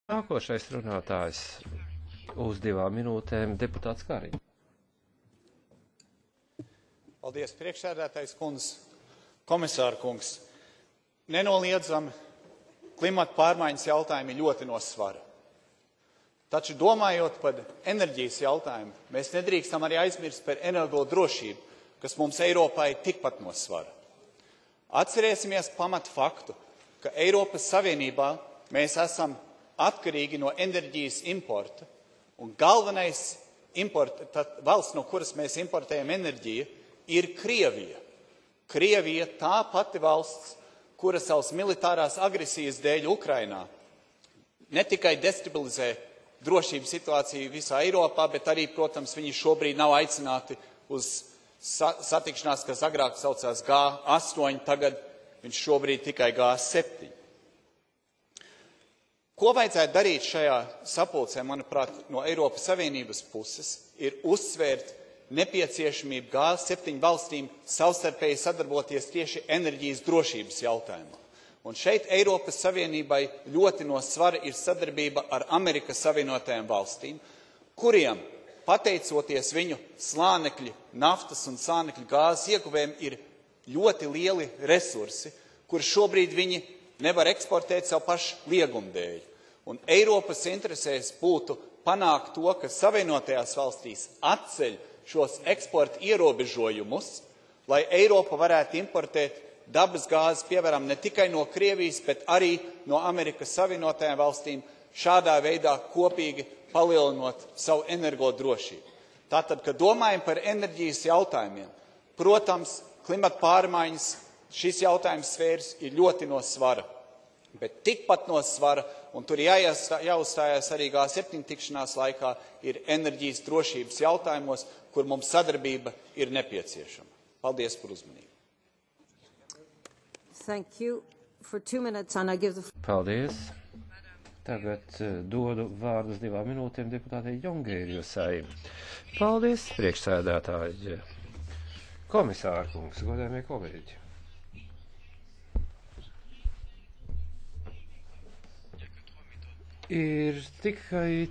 Nākošais runātājs uz 2 minūtēm deputāts Kariņš. Paldies, priekšsēdētājs kundze, komisāra kungs. Nenoliedzami klimata pārmaiņas jautājumi ļoti no svara. Taču domājot par enerģijas jautājumu, mēs nedrīkstam arī aizmirst par energodrošību, kas mums Eiropā ir tikpat no svara. Atcerēsimies pamat faktu, ka Eiropas Savienībā mēs esam atkarīgi no enerģijas importa, un galvenais valsts, no kuras mēs importējam enerģiju, ir Krievija. Krievija tā pati valsts, kura savas militārās agresijas dēļ Ukrainā ne tikai destabilizē drošības situāciju visā Eiropā, bet arī, protams, viņi šobrīd nav aicināti uz satikšanās, kas agrāk saucās G8, tagad viņš šobrīd tikai G7. Ko vajadzētu darīt šajā sapulcē, manuprāt, no Eiropas Savienības puses, ir uzsvērt nepieciešamību G7 valstīm savstarpēji sadarboties tieši enerģijas drošības jautājumā. Un šeit Eiropas Savienībai ļoti no svara ir sadarbība ar Amerikas Savienotajām valstīm, kuriem, pateicoties viņu slānekļu, naftas un slānekļu gāzes ieguvējiem, ir ļoti lieli resursi, kur šobrīd viņi nevar eksportēt savu pašu liegumu dēļ. Un Eiropas interesēs būtu panākt to, ka Savienotajās valstīs atceļ šos eksporta ierobežojumus, lai Eiropa varētu importēt dabas gāzes, piemēram, ne tikai no Krievijas, bet arī no Amerikas Savienotajām valstīm, šādā veidā kopīgi palielinot savu energodrošību. Tātad, kad domājam par enerģijas jautājumiem, protams, klimata pārmaiņas, šis jautājums sfēras ir ļoti no svara. Bet tikpat no svara, un tur jāuzstājās arī G7 tikšanās laikā, ir enerģijas drošības jautājumos, kur mums sadarbība ir nepieciešama. Paldies par uzmanību. Thank you. For 2 minutes, and I give the... Paldies. Tagad dodu vārdus 2 minūtēm deputātei Jongērijusai. Paldies, priekšsēdētāji. Komisāra kungs, godājamie kolēģi. Ir tikai